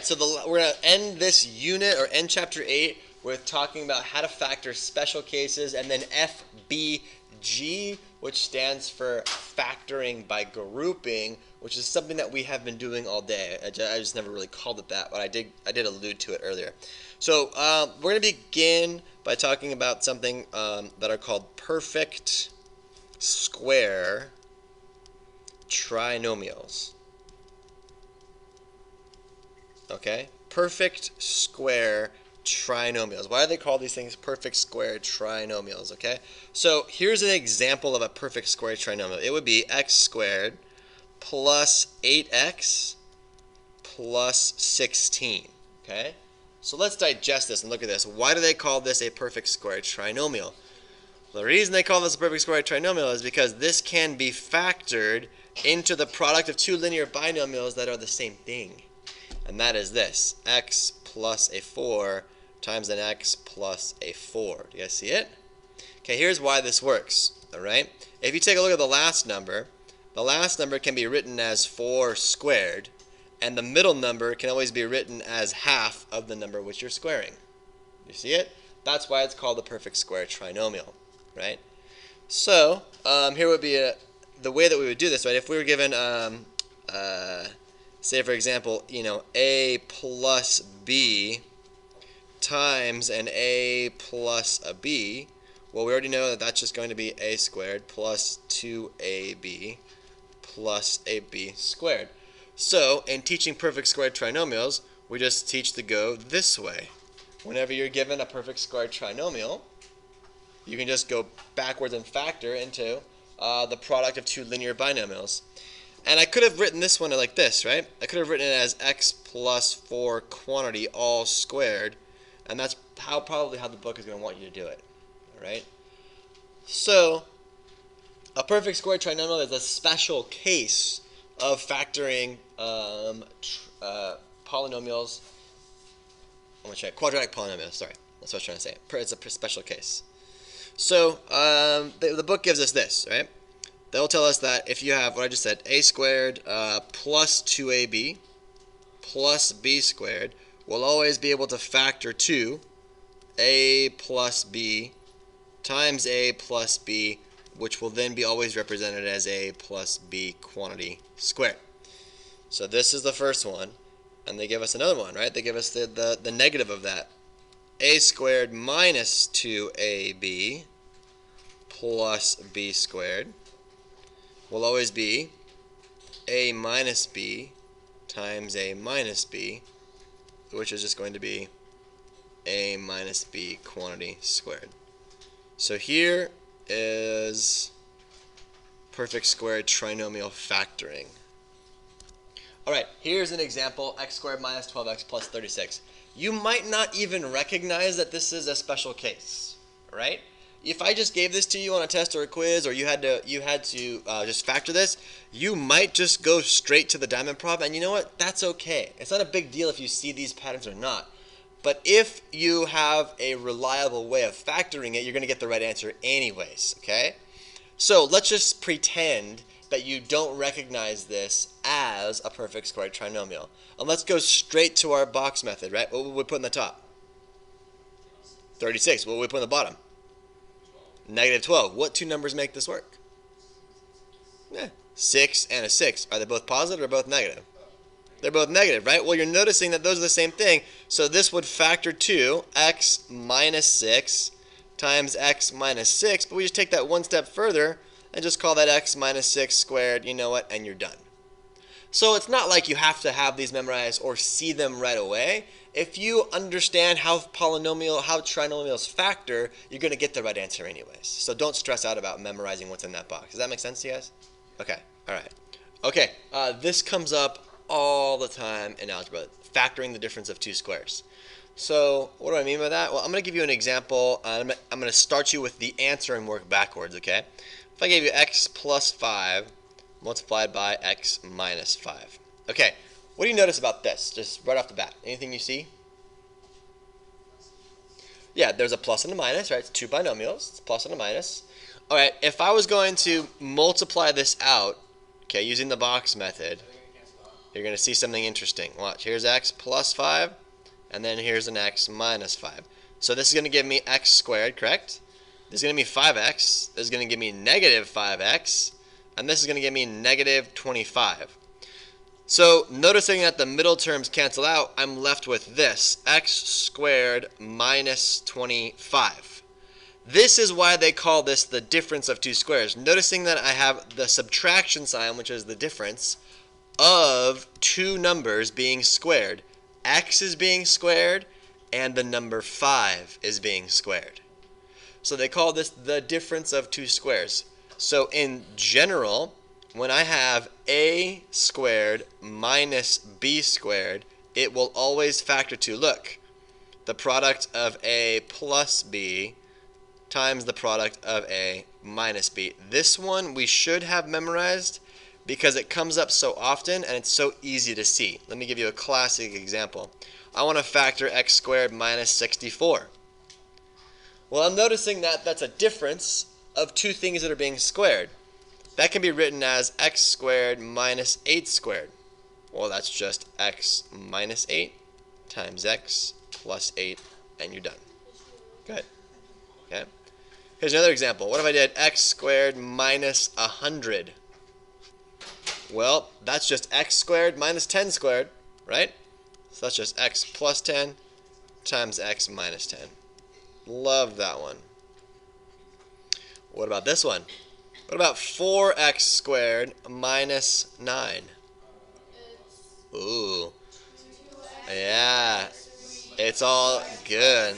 right, so we're going to end this unit, or end chapter 8, with talking about how to factor special cases, and then FBG, which stands for factoring by grouping, which is something that we have been doing all day. I just never really called it that, but I did allude to it earlier. So we're going to begin by talking about something that are called perfect square trinomials. Okay? Perfect square trinomials. Why do they call these things perfect square trinomials? Okay? So here's an example of a perfect square trinomial. It would be x squared plus 8x plus 16. Okay? So let's digest this and look at this. Why do they call this a perfect square trinomial? The reason they call this a perfect square trinomial is because this can be factored into the product of two linear binomials that are the same thing. And that is this, x plus a 4 times an x plus a 4. Do you guys see it? Okay, here's why this works, all right? If you take a look at the last number can be written as 4 squared, and the middle number can always be written as half of the number which you're squaring. You see it? That's why it's called the perfect square trinomial, right? So, here would be the way that we would do this, right? If we were given say, for example, a plus b times an a plus a b, well, we already know that that's just going to be a squared plus 2ab plus ab squared. So, in teaching perfect square trinomials, we just teach to go this way. Whenever you're given a perfect square trinomial, you can just go backwards and factor into the product of two linear binomials. And I could have written this one like this, right? I could have written it as x plus 4 quantity all squared, and that's probably how the book is going to want you to do it, all right? So, a perfect square trinomial is a special case of factoring polynomials. I'm going to try quadratic polynomials, sorry. That's what I was trying to say. It's a special case. So, the book gives us this, right? They'll tell us that if you have what I just said, a squared plus 2ab plus b squared, we'll always be able to factor to a plus b times a plus b, which will then be always represented as a plus b quantity squared. So this is the first one, and they give us another one, right? They give us the negative of that. A squared minus 2ab plus b squared will always be a minus b times a minus b, which is just going to be a minus b quantity squared. So here is perfect square trinomial factoring. Alright, here's an example, x squared minus 12x plus 36. You might not even recognize that this is a special case, right? If I just gave this to you on a test or a quiz, or you had to just factor this, you might just go straight to the diamond problem, and you know what? That's okay. It's not a big deal if you see these patterns or not. But if you have a reliable way of factoring it, you're going to get the right answer anyways, okay? So let's just pretend that you don't recognize this as a perfect square trinomial. And let's go straight to our box method, right? What would we put in the top? 36. What would we put in the bottom? Negative 12. What two numbers make this work? 6 and a 6. Are they both positive or both negative? They're both negative, right? Well, you're noticing that those are the same thing. So this would factor to x minus 6 times x minus 6. But we just take that one step further and just call that x minus 6 squared. You know what? And you're done. So it's not like you have to have these memorized or see them right away. If you understand how trinomials factor, you're going to get the right answer anyways. So don't stress out about memorizing what's in that box. Does that make sense to you guys? Okay. All right. Okay. This comes up all the time in algebra, factoring the difference of two squares. So what do I mean by that? Well, I'm going to give you an example. I'm going to start you with the answer and work backwards, okay? If I gave you x plus 5 multiplied by x minus 5. Okay, what do you notice about this, just right off the bat? Anything you see? Yeah, there's a plus and a minus, right? It's two binomials. It's a plus and a minus. All right, if I was going to multiply this out, okay, using the box method, you're going to see something interesting. Watch, here's x plus 5, and then here's an x minus 5. So this is going to give me x squared, correct? This is going to be 5x. This is going to give me negative 5x. And this is going to give me negative 25. So noticing that the middle terms cancel out, I'm left with this, x squared minus 25. This is why they call this the difference of two squares. Noticing that I have the subtraction sign, which is the difference of two numbers being squared. X is being squared, and the number 5 is being squared. So they call this the difference of two squares. So in general, when I have a squared minus b squared, it will always factor to, look, the product of a plus b times the product of a minus b. This one we should have memorized because it comes up so often and it's so easy to see. Let me give you a classic example. I want to factor x squared minus 64. Well, I'm noticing that that's a difference of two things that are being squared. That can be written as x squared minus 8 squared. Well, that's just x minus 8 times x plus 8, and you're done. Good. Okay. Here's another example. What if I did x squared minus 100? Well, that's just x squared minus 10 squared, right? So that's just x plus 10 times x minus 10. Love that one. What about this one? What about 4x squared minus 9? Ooh. Yeah. It's all good.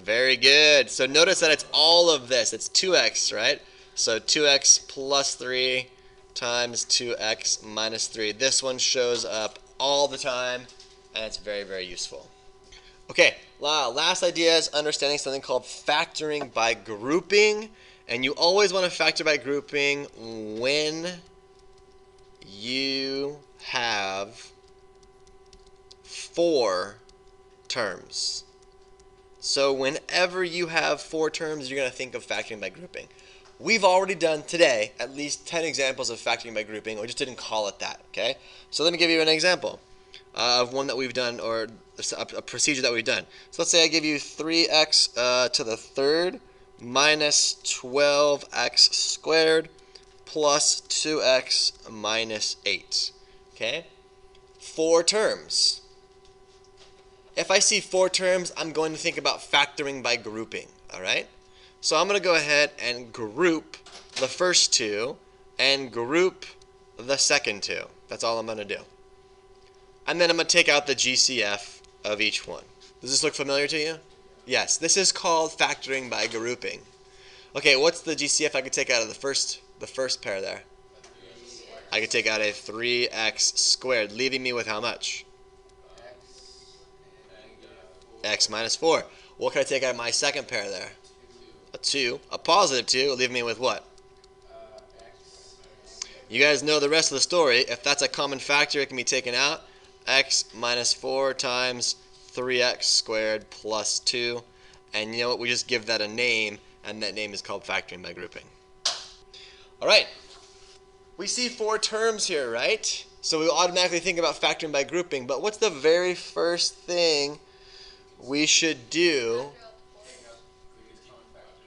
Very good. So notice that it's all of this. It's 2x, right? So 2x plus 3 times 2x minus 3. This one shows up all the time, and it's very, very useful. Okay, last idea is understanding something called factoring by grouping. And you always want to factor by grouping when you have 4 terms. So whenever you have 4 terms, you're going to think of factoring by grouping. We've already done today at least 10 examples of factoring by grouping. We just didn't call it that, okay? So let me give you an example of one that we've done, or a procedure that we've done. So let's say I give you 3x to the third minus 12x squared plus 2x minus 8. Okay? 4 terms. If I see 4 terms, I'm going to think about factoring by grouping. Alright? So I'm going to go ahead and group the first 2 and group the second 2. That's all I'm going to do. And then I'm going to take out the GCF of each one. Does this look familiar to you? Yes, this is called factoring by grouping. Okay, what's the GCF I could take out of the first pair there? I could take out a 3x squared, leaving me with how much? X minus 4. What can I take out of my second pair there? A 2. A positive 2, leaving me with what? You guys know the rest of the story. If that's a common factor, it can be taken out. X minus 4 times 3x squared plus 2. And you know what? We just give that a name, and that name is called factoring by grouping. All right. We see 4 terms here, right? So we automatically think about factoring by grouping. But what's the very first thing we should do?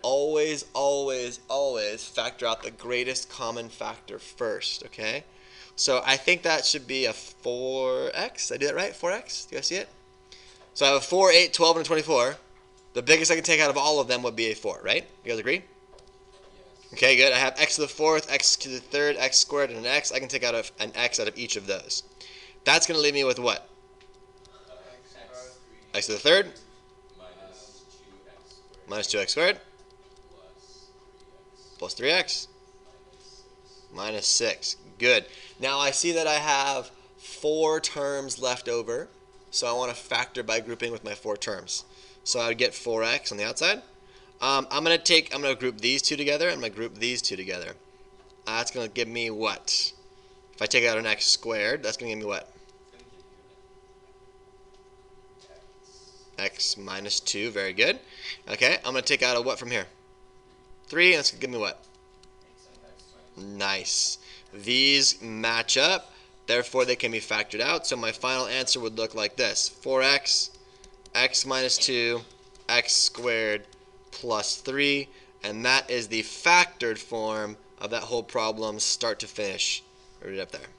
Always, always, always factor out the greatest common factor first, okay? So I think that should be a 4x. Did I do that right? 4x? Do you guys see it? So I have a 4, 8, 12, and a 24. The biggest I can take out of all of them would be a 4, right? You guys agree? Okay, good. I have x to the 4th, x to the 3rd, x squared, and an x. I can take out an x out of each of those. That's going to leave me with what? X to the 3rd? Minus 2x squared? Plus 3x? Minus 6. Good. Now I see that I have 4 terms left over, so I want to factor by grouping with my 4 terms. So I would get 4x on the outside. I'm going to group these 2 together. I'm going to group these 2 together. That's going to give me what? If I take out an x squared, that's going to give me what? X minus 2. Very good. Okay, I'm going to take out a what from here? 3, and that's going to give me what? Nice. These match up. Therefore, they can be factored out. So my final answer would look like this: 4x, x minus 2, x squared plus 3. And that is the factored form of that whole problem, start to finish, right up there.